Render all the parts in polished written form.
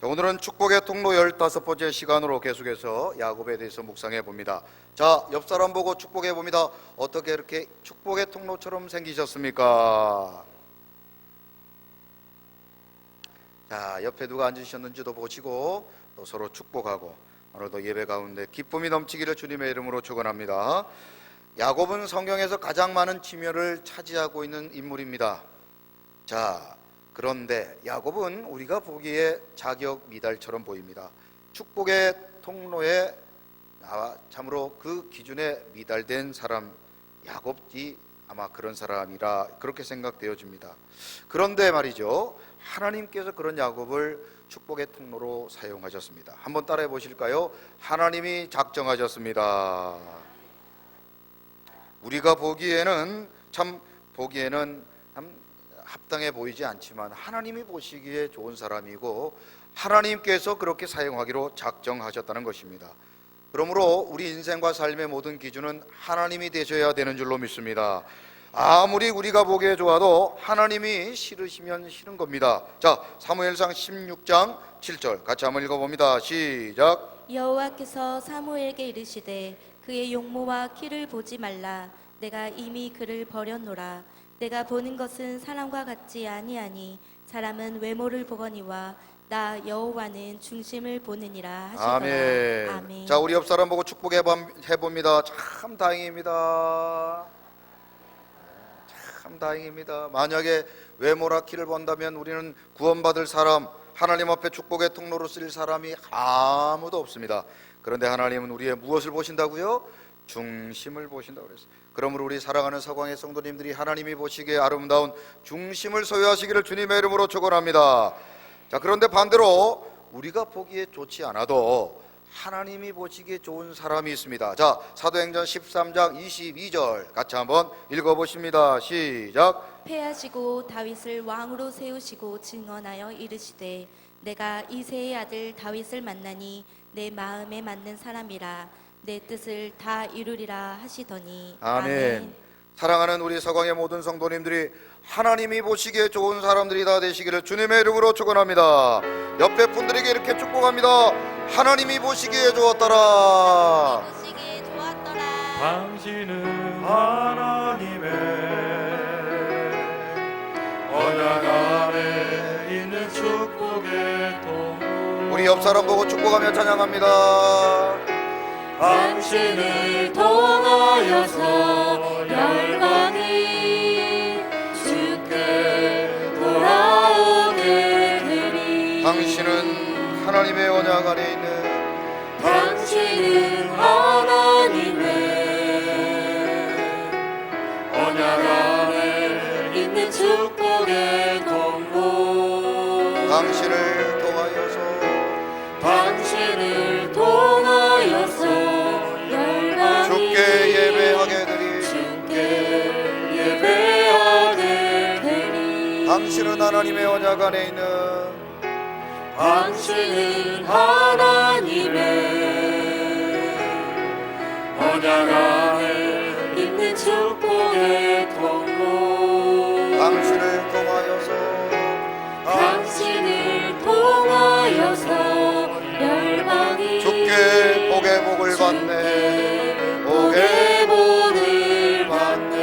오늘은 축복의 통로 15번째 시간으로 계속해서 야곱에 대해서 묵상해 봅니다. 자, 옆 사람 보고 축복해 봅니다. 어떻게 이렇게 축복의 통로처럼 생기셨습니까? 자, 옆에 누가 앉으셨는지도 보시고 또 서로 축복하고 오늘도 예배 가운데 기쁨이 넘치기를 주님의 이름으로 축원합니다. 야곱은 성경에서 가장 많은 지면을 차지하고 있는 인물입니다. 자, 그런데 야곱은 우리가 보기에 자격 미달처럼 보입니다. 축복의 통로에 참으로 그 기준에 미달된 사람 야곱이 아마 그런 사람이라 그렇게 생각되어집니다. 그런데 말이죠, 하나님께서 그런 야곱을 축복의 통로로 사용하셨습니다. 한번 따라해 보실까요? 하나님이 작정하셨습니다. 우리가 보기에는 참 합당해 보이지 않지만 하나님이 보시기에 좋은 사람이고 하나님께서 그렇게 사용하기로 작정하셨다는 것입니다. 그러므로 우리 인생과 삶의 모든 기준은 하나님이 되셔야 되는 줄로 믿습니다. 아무리 우리가 보기에 좋아도 하나님이 싫으시면 싫은 겁니다. 자, 사무엘상 16장 7절 같이 한번 읽어봅니다. 시작. 여호와께서 사무엘에게 이르시되 그의 용모와 키를 보지 말라. 내가 이미 그를 버렸노라. 내가 보는 것은 사람과 같지 아니하니 사람은 외모를 보거니와 나 여호와는 중심을 보느니라 하시더라. 아멘. 아멘. 자, 우리 옆 사람 보고 축복해 봅니다. 참 다행입니다. 참 다행입니다. 만약에 외모나 키를 본다면 우리는 구원받을 사람, 하나님 앞에 축복의 통로로 쓰일 사람이 아무도 없습니다. 그런데 하나님은 우리의 무엇을 보신다고요? 중심을 보신다고 그랬어요. 그러므로 우리 사랑하는 서광의 성도님들이 하나님이 보시기에 아름다운 중심을 소유하시기를 주님의 이름으로 축원합니다. 자, 그런데 반대로 우리가 보기에 좋지 않아도 하나님이 보시기에 좋은 사람이 있습니다. 자, 사도행전 13장 22절 같이 한번 읽어보십니다. 시작. 패하시고 다윗을 왕으로 세우시고 증언하여 이르시되 내가 이새의 아들 다윗을 만나니 내 마음에 맞는 사람이라 내 뜻을 다 이루리라 하시더니. 아멘. 사랑하는 우리 서광의 모든 성도님들이 하나님이 보시기에 좋은 사람들이 다 되시기를 주님의 이름으로 축원합니다. 옆에 분들에게 이렇게 축복합니다. 하나님이 보시기에 좋았더라. 보시기에 좋았더라. 당신은 하나님의 언약 안에 있는 축복의 통로. 우리 옆 사람 보고 축복하며 찬양합니다. 당신을 통하여서 열방이 주께 돌아오게 되리. 당신은 하나님의 언약 안에 있는 당신은 하나님의 언약 안에 있는 축복의 통로. 당신을 통하여서 당신을 통하여서 열방이 주께 예배하게 되리. 예배하게 되리. 당신은 하나님의 언약 안에 있는 당신은 하나님의 언약 안에 있는 축복의 통로. 당신을 통하여서 당신을 통하여서 열방이 주께 복의 복을 받네. 복의 복을 받네.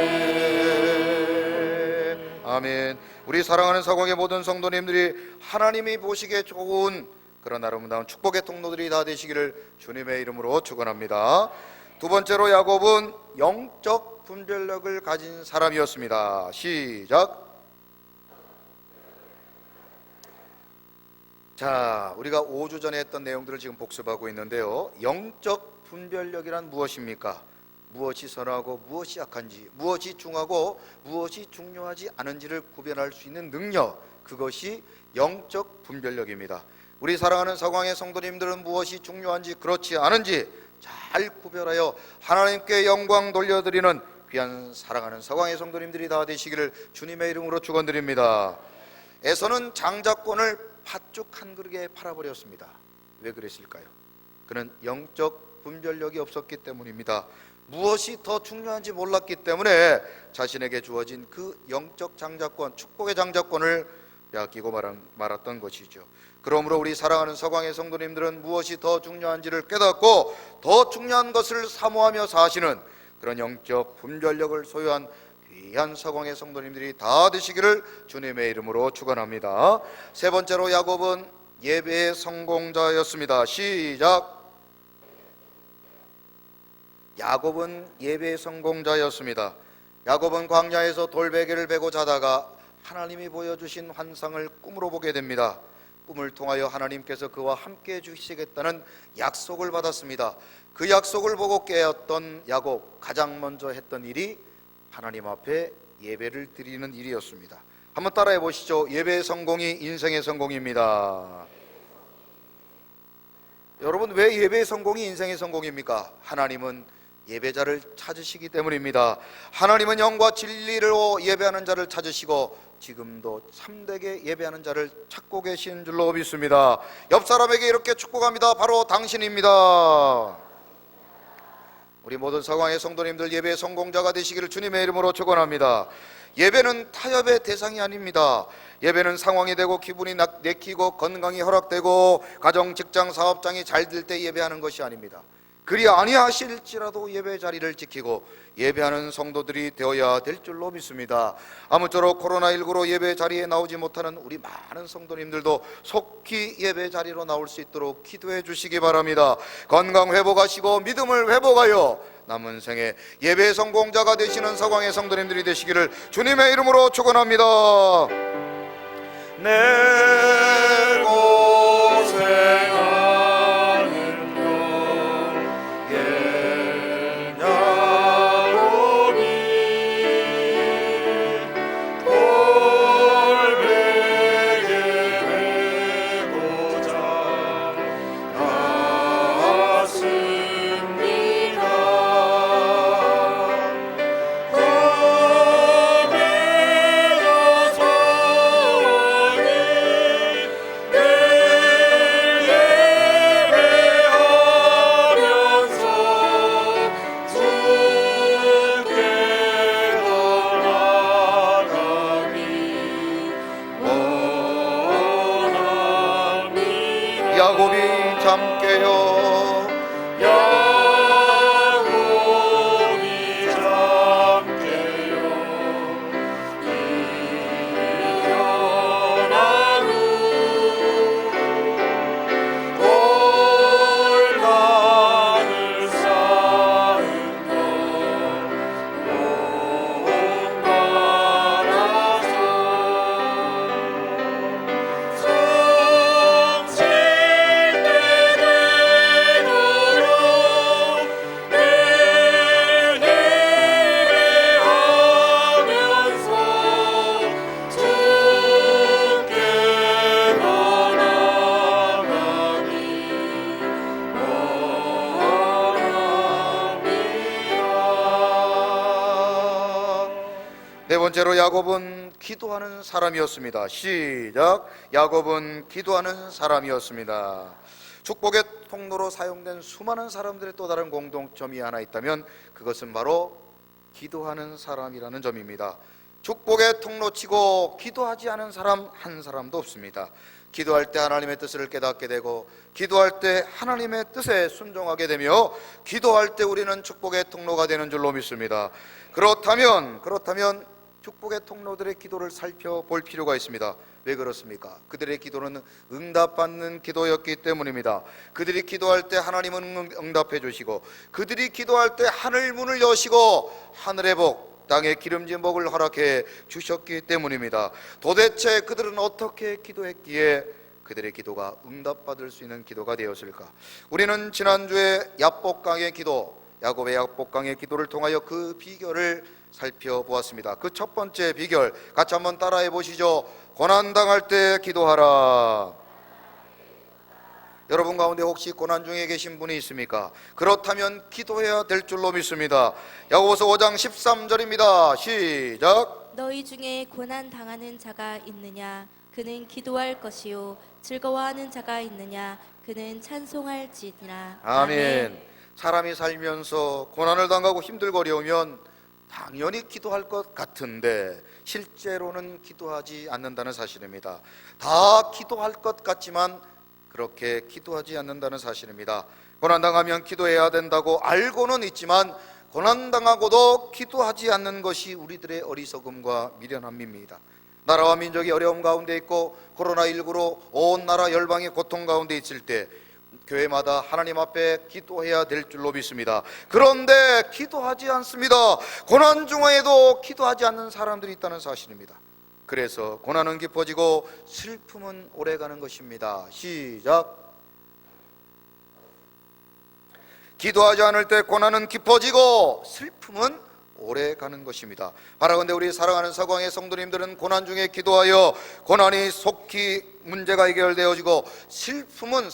아멘. 우리 사랑하는 서광의 모든 성도님들이 하나님이 보시기에 좋은 그런 아름다운 축복의 통로들이 다 되시기를 주님의 이름으로 축원합니다. 두 번째로 야곱은 영적 분별력을 가진 사람이었습니다. 시작. 자, 우리가 5주 전에 했던 내용들을 지금 복습하고 있는데요. 영적 분별력이란 무엇입니까? 무엇이 선하고 무엇이 악한지, 무엇이 중하고 무엇이 중요하지 않은지를 구별할 수 있는 능력, 그것이 영적 분별력입니다. 우리 사랑하는 서광의 성도님들은 무엇이 중요한지 그렇지 않은지 잘 구별하여 하나님께 영광 돌려드리는 귀한 사랑하는 서광의 성도님들이 다 되시기를 주님의 이름으로 축원드립니다. 에서는 장자권을 팥죽 한 그릇에 팔아버렸습니다. 왜 그랬을까요? 그는 영적 분별력이 없었기 때문입니다. 무엇이 더 중요한지 몰랐기 때문에 자신에게 주어진 그 영적 장자권, 축복의 장자권을 빼앗기고 말았던 것이죠. 그러므로 우리 사랑하는 서광의 성도님들은 무엇이 더 중요한지를 깨닫고 더 중요한 것을 사모하며 사시는 그런 영적 분별력을 소유한 귀한 서광의 성도님들이 다 되시기를 주님의 이름으로 축원합니다. 세 번째로 야곱은 예배의 성공자였습니다. 시작. 야곱은 예배의 성공자였습니다. 야곱은 광야에서 돌베개를 베고 자다가 하나님이 보여주신 환상을 꿈으로 보게 됩니다. 꿈을 통하여 하나님께서 그와 함께 해주시겠다는 약속을 받았습니다. 그 약속을 보고 깨었던 야곱, 가장 먼저 했던 일이 하나님 앞에 예배를 드리는 일이었습니다. 한번 따라해 보시죠. 예배의 성공이 인생의 성공입니다. 여러분, 왜 예배의 성공이 인생의 성공입니까? 하나님은 예배자를 찾으시기 때문입니다. 하나님은 영과 진리로 예배하는 자를 찾으시고 지금도 참되게 예배하는 자를 찾고 계신 줄로 믿습니다. 옆 사람에게 이렇게 축복합니다. 바로 당신입니다. 우리 모든 서광의 성도님들 예배의 성공자가 되시기를 주님의 이름으로 축원합니다. 예배는 타협의 대상이 아닙니다. 예배는 상황이 되고 기분이 내키고 건강이 허락되고 가정, 직장, 사업장이 잘 될 때 예배하는 것이 아닙니다. 그리 아니하실지라도 예배 자리를 지키고 예배하는 성도들이 되어야 될 줄로 믿습니다. 아무쪼록 코로나19로 예배 자리에 나오지 못하는 우리 많은 성도님들도 속히 예배 자리로 나올 수 있도록 기도해 주시기 바랍니다. 건강 회복하시고 믿음을 회복하여 남은 생에 예배 성공자가 되시는 서광의 성도님들이 되시기를 주님의 이름으로 축원합니다. 내 고생 야곱이 잠깨요. 야곱이 잠깨요. 일어나루 돌만을 쌓은 것 온바라서 네 번째로 야곱은 기도하는 사람이었습니다. 시작. 야곱은 기도하는 사람이었습니다. 축복의 통로로 사용된 수많은 사람들의 또 다른 공통점이 하나 있다면 그것은 바로 기도하는 사람이라는 점입니다. 축복의 통로치고 기도하지 않은 사람 한 사람도 없습니다. 기도할 때 하나님의 뜻을 깨닫게 되고 기도할 때 하나님의 뜻에 순종하게 되며 기도할 때 우리는 축복의 통로가 되는 줄로 믿습니다. 그렇다면 축복의 통로들의 기도를 살펴볼 필요가 있습니다. 왜 그렇습니까? 그들의 기도는 응답받는 기도였기 때문입니다. 그들이 기도할 때 하나님은 응답해 주시고 그들이 기도할 때 하늘 문을 여시고 하늘의 복, 땅의 기름진 복을 허락해 주셨기 때문입니다. 도대체 그들은 어떻게 기도했기에 그들의 기도가 응답받을 수 있는 기도가 되었을까? 우리는 지난주에 야복강의 기도, 야곱의 야복강의 기도를 통하여 그 비결을 살펴보았습니다. 그 첫 번째 비결 같이 한번 따라해 보시죠. 고난당할 때 기도하라. 여러분 가운데 혹시 고난 중에 계신 분이 있습니까? 그렇다면 기도해야 될 줄로 믿습니다. 야고보서 5장 13절입니다. 시작. 너희 중에 고난 당하는 자가 있느냐? 그는 기도할 것이요 즐거워하는 자가 있느냐? 그는 찬송할지니라. 아멘. 사람이 살면서 고난을 당하고 힘들고 어려우면 당연히 기도할 것 같은데 실제로는 기도하지 않는다는 사실입니다. 다 기도할 것 같지만 그렇게 기도하지 않는다는 사실입니다. 고난당하면 기도해야 된다고 알고는 있지만 고난당하고도 기도하지 않는 것이 우리들의 어리석음과 미련함입니다. 나라와 민족이 어려움 가운데 있고 코로나19로 온 나라 열방이 고통 가운데 있을 때 교회마다 하나님 앞에 기도해야 될 줄로 믿습니다. 그런데 기도하지 않습니다. 고난 중에도 기도하지 않는 사람들이 있다는 사실입니다. 그래서 고난은 깊어지고 슬픔은 오래가는 것입니다. 시작. 기도하지 않을 때 고난은 깊어지고 슬픔은 오래 가는 것입니다. 바라건대 우리 사랑하는 서광의 성도님들은 고난 중에 기도하여 고난이 속히 문제가 해결되어지고 슬픔은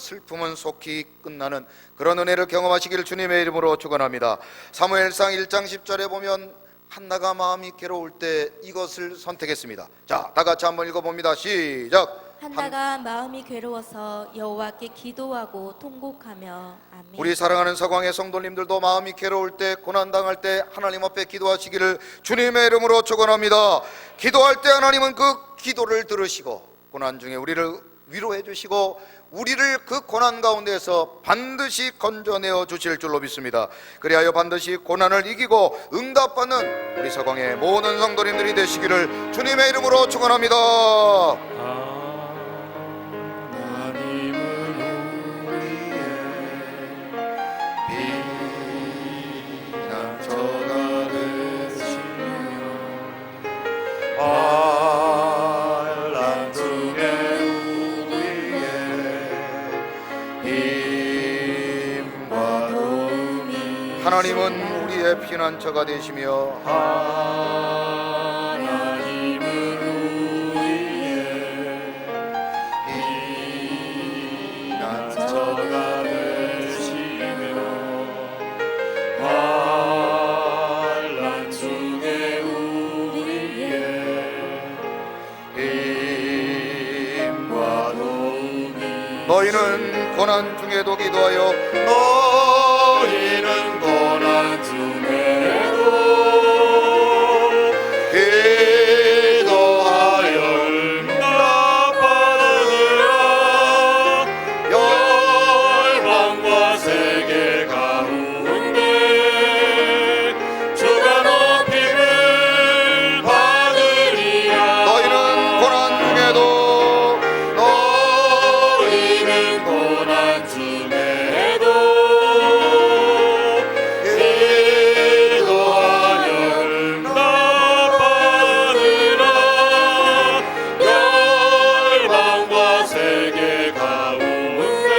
속히 끝나는 그런 은혜를 경험하시기를 주님의 이름으로 축원합니다. 사무엘상 1장 10절에 보면 한나가 마음이 괴로울 때 이것을 선택했습니다. 자, 다 같이 한번 읽어봅니다. 시작. 한나가 마음이 괴로워서 여호와께 기도하고 통곡하며. 아멘. 우리 사랑하는 서광의 성도님들도 마음이 괴로울 때 고난당할 때 하나님 앞에 기도하시기를 주님의 이름으로 축원합니다. 기도할 때 하나님은 그 기도를 들으시고 고난 중에 우리를 위로해 주시고 우리를 그 고난 가운데에서 반드시 건져내어 주실 줄로 믿습니다. 그리하여 반드시 고난을 이기고 응답받는 우리 서광의 모든 성도님들이 되시기를 주님의 이름으로 축원합니다. 하나님은 우리의 피난처가 되시며 하나님은 우리의 피난처가 되시며 환난 중에 우리의 힘과 도움이 너희는 고난 중에도 기도하여 너희는 고난 중에도 기도하여 응답받으리라. 열방과 세계 가운데 주가 높임을 받으리라. 너희는 고난 중에도 너희는 고난 중에도 기도하여 응답받으라. 열방과 세계 가운데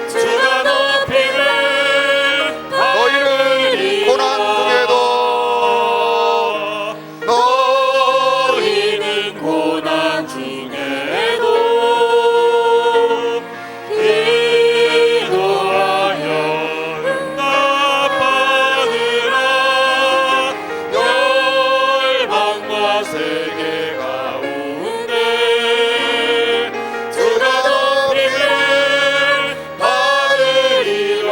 주가 높임을 너희는 고난 중에도 너희는 고난 중에도 기도하여 응답받으라. 열방과 세계 가운데 주가 높임을 받으리라.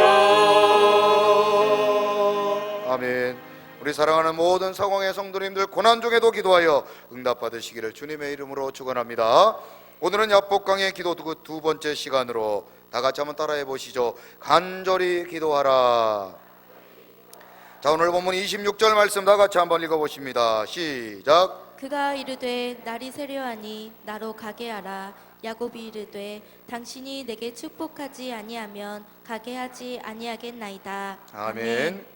아멘. 우리 사랑하는 모든 서광의 성도님들 고난 중에도 기도하여 응답받으시기를 주님의 이름으로 축원합니다. 오늘은 야복강의 기도 두 번째 시간으로 다 같이 한번 따라해 보시죠. 간절히 기도하라. 자, 오늘 본문 26절 말씀 다 같이 한번 읽어보십니다. 시작. 그가 이르되 날이 세려하니 나로 가게 하라. 야곱이 이르되 당신이 내게 축복하지 아니하면 가게 하지 아니하겠나이다. 아멘.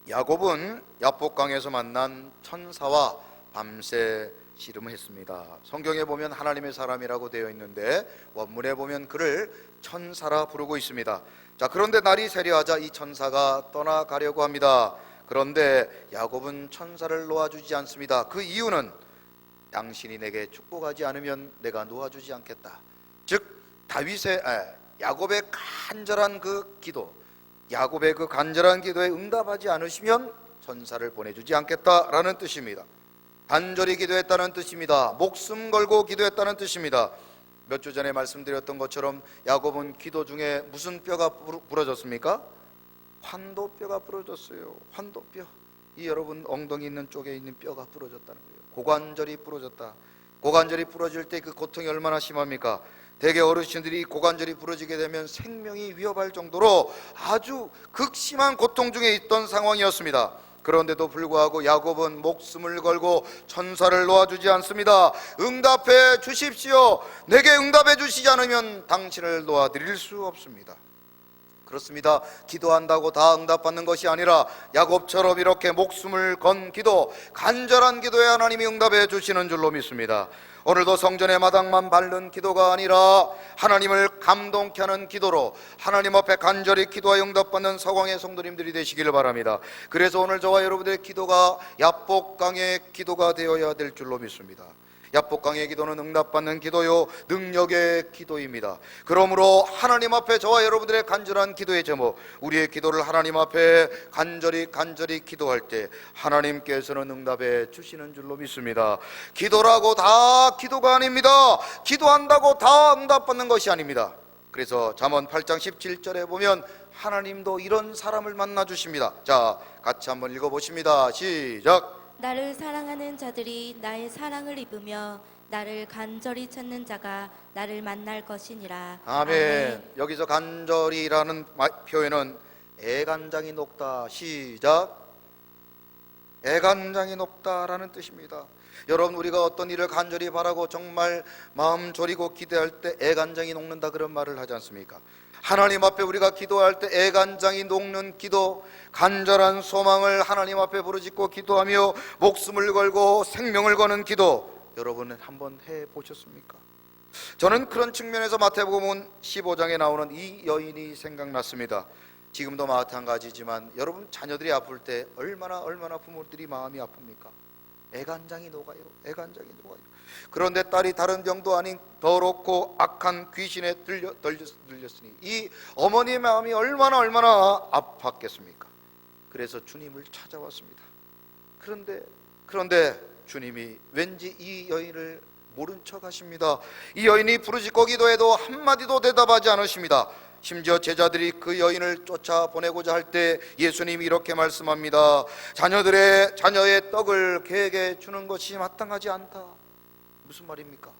야곱은 야복강에서 만난 천사와 밤새 씨름했습니다. 성경에 보면 하나님의 사람이라고 되어 있는데 원문에 보면 그를 천사라 부르고 있습니다. 자, 그런데 날이 세려하자 이 천사가 떠나가려고 합니다. 그런데 야곱은 천사를 놓아주지 않습니다. 그 이유는 당신이 내게 축복하지 않으면 내가 놓아주지 않겠다. 즉 야곱의 간절한 그 기도, 야곱의 그 간절한 기도에 응답하지 않으시면 천사를 보내주지 않겠다라는 뜻입니다. 간절히 기도했다는 뜻입니다. 목숨 걸고 기도했다는 뜻입니다. 몇 주 전에 말씀드렸던 것처럼 야곱은 기도 중에 무슨 뼈가 부러졌습니까? 환도뼈가 부러졌어요. 환도뼈. 이 여러분 엉덩이 있는 쪽에 있는 뼈가 부러졌다는 거예요. 고관절이 부러졌다. 고관절이 부러질 때 그 고통이 얼마나 심합니까? 대개 어르신들이 고관절이 부러지게 되면 생명이 위협할 정도로 아주 극심한 고통 중에 있던 상황이었습니다. 그런데도 불구하고 야곱은 목숨을 걸고 천사를 놓아주지 않습니다. 응답해 주십시오. 내게 응답해 주시지 않으면 당신을 놓아드릴 수 없습니다. 그렇습니다. 기도한다고 다 응답받는 것이 아니라 야곱처럼 이렇게 목숨을 건 기도, 간절한 기도에 하나님이 응답해 주시는 줄로 믿습니다. 오늘도 성전의 마당만 밟는 기도가 아니라 하나님을 감동케 하는 기도로 하나님 앞에 간절히 기도하여 응답받는 서광의 성도님들이 되시기를 바랍니다. 그래서 오늘 저와 여러분들의 기도가 야복강의 기도가 되어야 될 줄로 믿습니다. 야복강의 기도는 응답받는 기도요, 능력의 기도입니다. 그러므로 하나님 앞에 저와 여러분들의 간절한 기도의 제목, 우리의 기도를 하나님 앞에 간절히 기도할 때 하나님께서는 응답해 주시는 줄로 믿습니다. 기도라고 다 기도가 아닙니다. 기도한다고 다 응답받는 것이 아닙니다. 그래서 잠언 8장 17절에 보면 하나님도 이런 사람을 만나 주십니다. 자, 같이 한번 읽어보십니다. 시작. 나를 사랑하는 자들이 나의 사랑을 입으며 나를 간절히 찾는 자가 나를 만날 것이니라. 아멘. 여기서 간절히라는 표현은 애간장이 녹다. 시작. 애간장이 녹다라는 뜻입니다. 여러분, 우리가 어떤 일을 간절히 바라고 정말 마음 졸이고 기대할 때 애간장이 녹는다 그런 말을 하지 않습니까? 하나님 앞에 우리가 기도할 때 애간장이 녹는 기도, 간절한 소망을 하나님 앞에 부르짖고 기도하며 목숨을 걸고 생명을 거는 기도, 여러분은 한번 해보셨습니까? 저는 그런 측면에서 마태복음 15장에 나오는 이 여인이 생각났습니다. 지금도 마찬가지지만 여러분 자녀들이 아플 때 얼마나 부모들이 마음이 아픕니까? 애간장이 녹아요. 애간장이 녹아요. 그런데 딸이 다른 병도 아닌 더럽고 악한 귀신에 들렸으니 이 어머니의 마음이 얼마나 아팠겠습니까? 그래서 주님을 찾아왔습니다. 그런데 주님이 왠지 이 여인을 모른 척 하십니다. 이 여인이 부르짖고 기도해도 한마디도 대답하지 않으십니다. 심지어 제자들이 그 여인을 쫓아보내고자 할 때 예수님이 이렇게 말씀합니다. 자녀의 떡을 개에게 주는 것이 마땅하지 않다. 무슨 말입니까?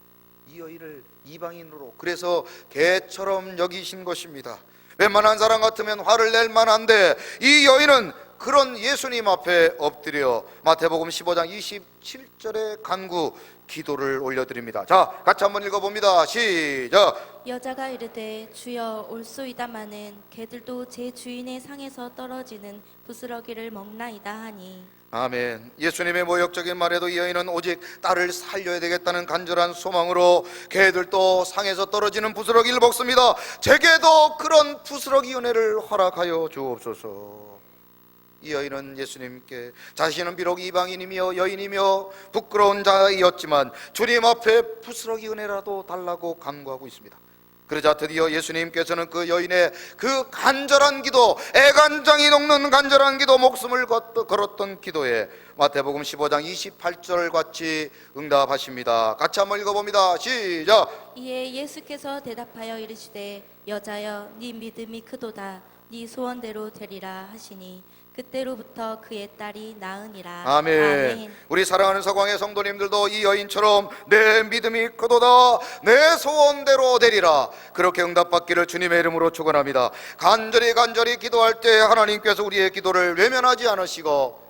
이 여인을 이방인으로, 그래서 개처럼 여기신 것입니다. 웬만한 사람 같으면 화를 낼 만한데 이 여인은 그런 예수님 앞에 엎드려 마태복음 15장 27절의 간구 기도를 올려드립니다. 자, 같이 한번 읽어봅니다. 시작. 여자가 이르되 주여 올소이다마는 개들도 제 주인의 상에서 떨어지는 부스러기를 먹나이다 하니. 아멘. 예수님의 모욕적인 말에도 이 여인은 오직 딸을 살려야 되겠다는 간절한 소망으로 개들도 상에서 떨어지는 부스러기를 먹습니다. 제게도 그런 부스러기 은혜를 허락하여 주옵소서. 이 여인은 예수님께 자신은 비록 이방인이며 여인이며 부끄러운 자이었지만 주님 앞에 부스러기 은혜라도 달라고 간구하고 있습니다. 그러자 드디어 예수님께서는 그 여인의 그 간절한 기도, 애간장이 녹는 간절한 기도, 목숨을 걸었던 기도에 마태복음 15장 28절 같이 응답하십니다. 같이 한번 읽어봅니다. 시작. 이에 예수께서 대답하여 이르시되 여자여 네 믿음이 크도다. 네 소원대로 되리라 하시니 그때로부터 그의 딸이 나으니라. 아멘. 우리 사랑하는 서광의 성도님들도 이 여인처럼 내 믿음이 크도다, 내 소원대로 되리라, 그렇게 응답받기를 주님의 이름으로 축원합니다. 간절히 기도할 때 하나님께서 우리의 기도를 외면하지 않으시고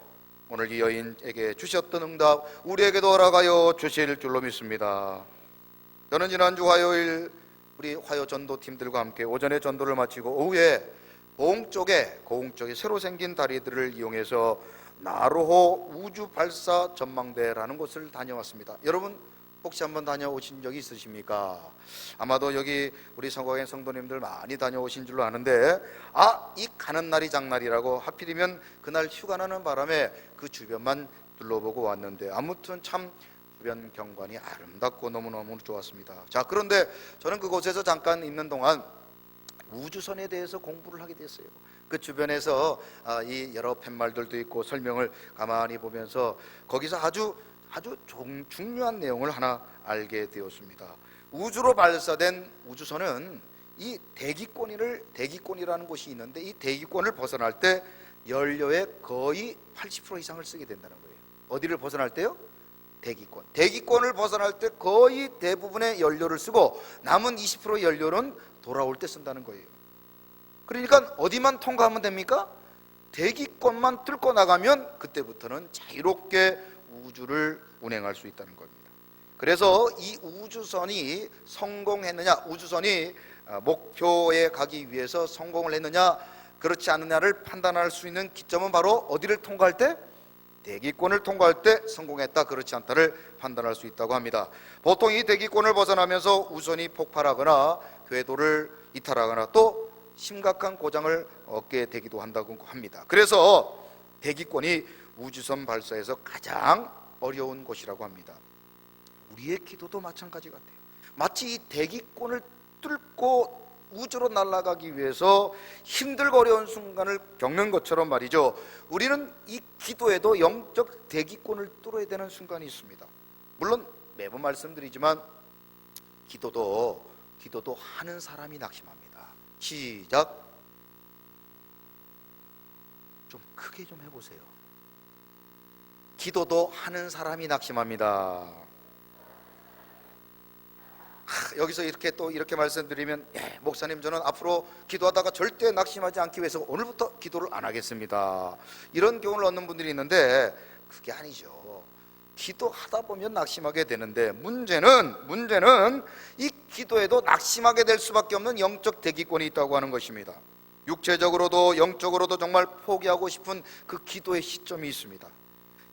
오늘 이 여인에게 주셨던 응답 우리에게도 허락하여 주실 줄로 믿습니다. 저는 지난주 화요일 우리 화요 전도팀들과 함께 오전에 전도를 마치고 오후에 고흥 쪽에 새로 생긴 다리들을 이용해서 나로호 우주발사 전망대라는 곳을 다녀왔습니다. 여러분 혹시 한번 다녀오신 적이 있으십니까? 아마도 여기 우리 성곽의 성도님들 많이 다녀오신 줄로 아는데 이 가는 날이 장날이라고 하필이면 그날 휴가 나는 바람에 그 주변만 둘러보고 왔는데 아무튼 참 주변 경관이 아름답고 너무너무 좋았습니다. 자, 그런데 저는 그곳에서 잠깐 있는 동안 우주선에 대해서 공부를 하게 됐어요. 그 주변에서 이 여러 팻말들도 있고 설명을 가만히 보면서 거기서 아주 중요한 내용을 하나 알게 되었습니다. 우주로 발사된 우주선은 이 대기권이라는 곳이 있는데 이 대기권을 벗어날 때 연료의 거의 80% 이상을 쓰게 된다는 거예요. 어디를 벗어날 때요? 대기권. 대기권을 벗어날 때 거의 대부분의 연료를 쓰고 남은 20% 연료는 돌아올 때 쓴다는 거예요. 그러니까 어디만 통과하면 됩니까? 대기권만 뚫고 나가면 그때부터는 자유롭게 우주를 운행할 수 있다는 겁니다. 그래서 이 우주선이 성공했느냐, 우주선이 목표에 가기 위해서 성공을 했느냐 그렇지 않느냐를 판단할 수 있는 기점은 바로 어디를 통과할 때? 대기권을 통과할 때 성공했다, 그렇지 않다를 판단할 수 있다고 합니다. 보통 이 대기권을 벗어나면서 우주선이 폭발하거나 궤도를 이탈하거나 또 심각한 고장을 얻게 되기도 한다고 합니다. 그래서 대기권이 우주선 발사에서 가장 어려운 곳이라고 합니다. 우리의 기도도 마찬가지 같아요. 마치 이 대기권을 뚫고 우주로 날아가기 위해서 힘들고 어려운 순간을 겪는 것처럼 말이죠. 우리는 이 기도에도 영적 대기권을 뚫어야 되는 순간이 있습니다. 물론 매번 말씀드리지만 기도도 하는 사람이 낙심합니다. 시작. 좀 크게 좀 해보세요. 기도도 하는 사람이 낙심합니다. 여기서 이렇게 말씀드리면, 목사님 저는 앞으로 기도하다가 절대 낙심하지 않기 위해서 오늘부터 기도를 안 하겠습니다, 이런 교훈을 얻는 분들이 있는데 그게 아니죠. 기도하다 보면 낙심하게 되는데 문제는 이 기도에도 낙심하게 될 수밖에 없는 영적 대기권이 있다고 하는 것입니다. 육체적으로도 영적으로도 정말 포기하고 싶은 그 기도의 시점이 있습니다.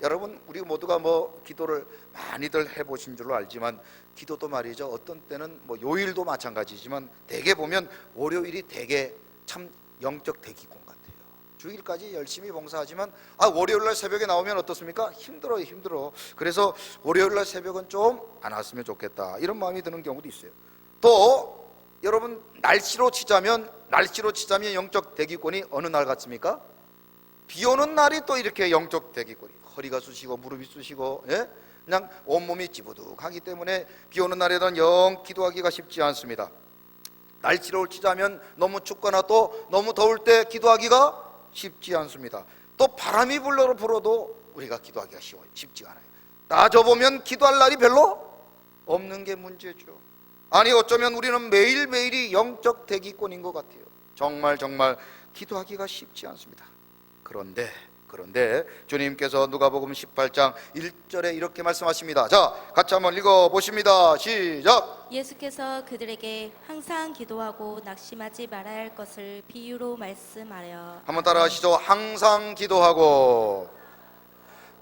여러분, 우리 모두가 기도를 많이들 해보신 줄로 알지만 기도도 말이죠, 어떤 때는 요일도 마찬가지지만 대개 보면 월요일이 대개 참 영적 대기권 같아요. 주일까지 열심히 봉사하지만 월요일날 새벽에 나오면 어떻습니까? 힘들어. 그래서 월요일날 새벽은 좀 안 왔으면 좋겠다, 이런 마음이 드는 경우도 있어요. 또 여러분, 날씨로 치자면 영적 대기권이 어느 날 같습니까? 비 오는 날이 또 이렇게 영적 대기권이, 허리가 쑤시고 무릎이 쑤시고 그냥 온몸이 찌부둥하기 때문에 비 오는 날에는 영 기도하기가 쉽지 않습니다. 날씨로 치자면 너무 춥거나 또 너무 더울 때 기도하기가 쉽지 않습니다. 또 바람이 불어도 우리가 기도하기가 쉽지가 않아요. 따져보면 기도할 날이 별로 없는 게 문제죠. 아니 어쩌면 우리는 매일매일이 영적 대기권인 것 같아요. 정말 기도하기가 쉽지 않습니다. 그런데 주님께서 누가복음 18장 1절에 이렇게 말씀하십니다. 자, 같이 한번 읽어보십니다. 시작. 예수께서 그들에게 항상 기도하고 낙심하지 말아야 할 것을 비유로 말씀하여. 한번 따라하시죠. 항상 기도하고.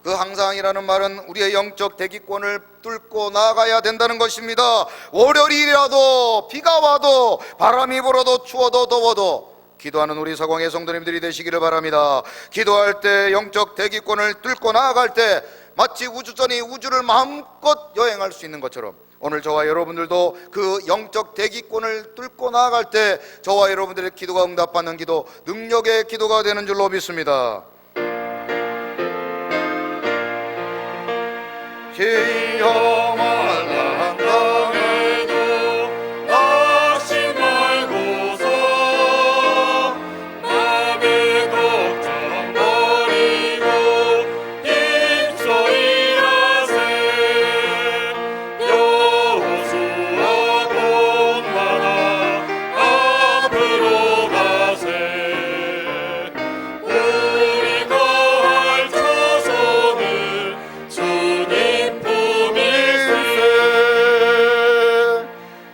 그 항상이라는 말은 우리의 영적 대기권을 뚫고 나가야 된다는 것입니다. 월요일이라도 비가 와도 바람이 불어도 추워도 더워도 기도하는 우리 서광의 성도님들이 되시기를 바랍니다. 기도할 때 영적 대기권을 뚫고 나아갈 때 마치 우주선이 우주를 마음껏 여행할 수 있는 것처럼 오늘 저와 여러분들도 그 영적 대기권을 뚫고 나아갈 때 저와 여러분들의 기도가 응답받는 기도, 능력의 기도가 되는 줄로 믿습니다. 시험한 땅에도 낙심 말고서 마음의 걱정 버리고 힘써 일하세. 여호수아 본받아 앞으로 가세. 우리 거할 자손은 주님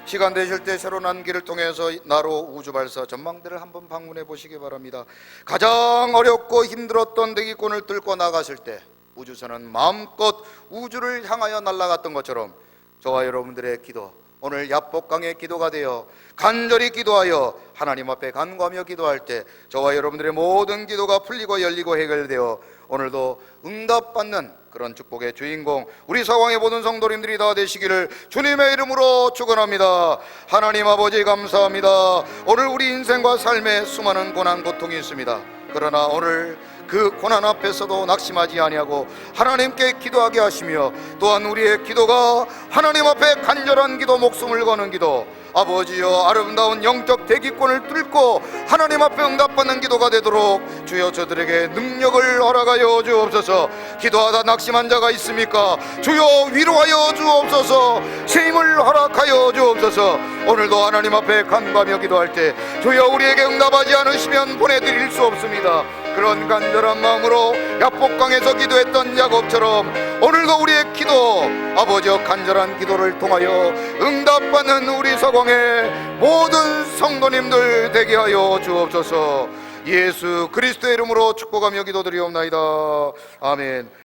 시간 되실 때 새로 난 길을 통해서 나로 우주발사 전망대를 한번 방문해 보시기 바랍니다. 가장 어렵고 힘들었던 대기권을 뚫고 나갔을 때 우주선은 마음껏 우주를 향하여 날아갔던 것처럼 저와 여러분들의 기도, 오늘 야복강의 기도가 되어 간절히 기도하여 하나님 앞에 간구하며 기도할 때 저와 여러분들의 모든 기도가 풀리고 열리고 해결되어 오늘도 응답받는 그런 축복의 주인공 우리 서광의 모든 성도님들이 다 되시기를 주님의 이름으로 축원합니다. 하나님 아버지 감사합니다. 오늘 우리 인생과 삶에 수많은 고난 고통이 있습니다. 그러나 오늘 그 고난 앞에서도 낙심하지 아니하고 하나님께 기도하게 하시며 또한 우리의 기도가 하나님 앞에 간절한 기도, 목숨을 거는 기도, 아버지여 아름다운 영적 대기권을 뚫고 하나님 앞에 응답받는 기도가 되도록 주여 저들에게 능력을 허락하여 주옵소서. 기도하다 낙심한 자가 있습니까? 주여 위로하여 주옵소서. 새 힘을 허락하여 주옵소서. 오늘도 하나님 앞에 간구하며 기도할 때 주여 우리에게 응답하지 않으시면 보내드릴 수 없습니다. 그런 간절한 마음으로 야복강에서 기도했던 야곱처럼 오늘도 우리의 기도 아버지여 간절한 기도를 통하여 응답받는 우리 서광의 모든 성도님들 되게 하여 주옵소서. 예수 그리스도의 이름으로 축복하며 기도드리옵나이다. 아멘.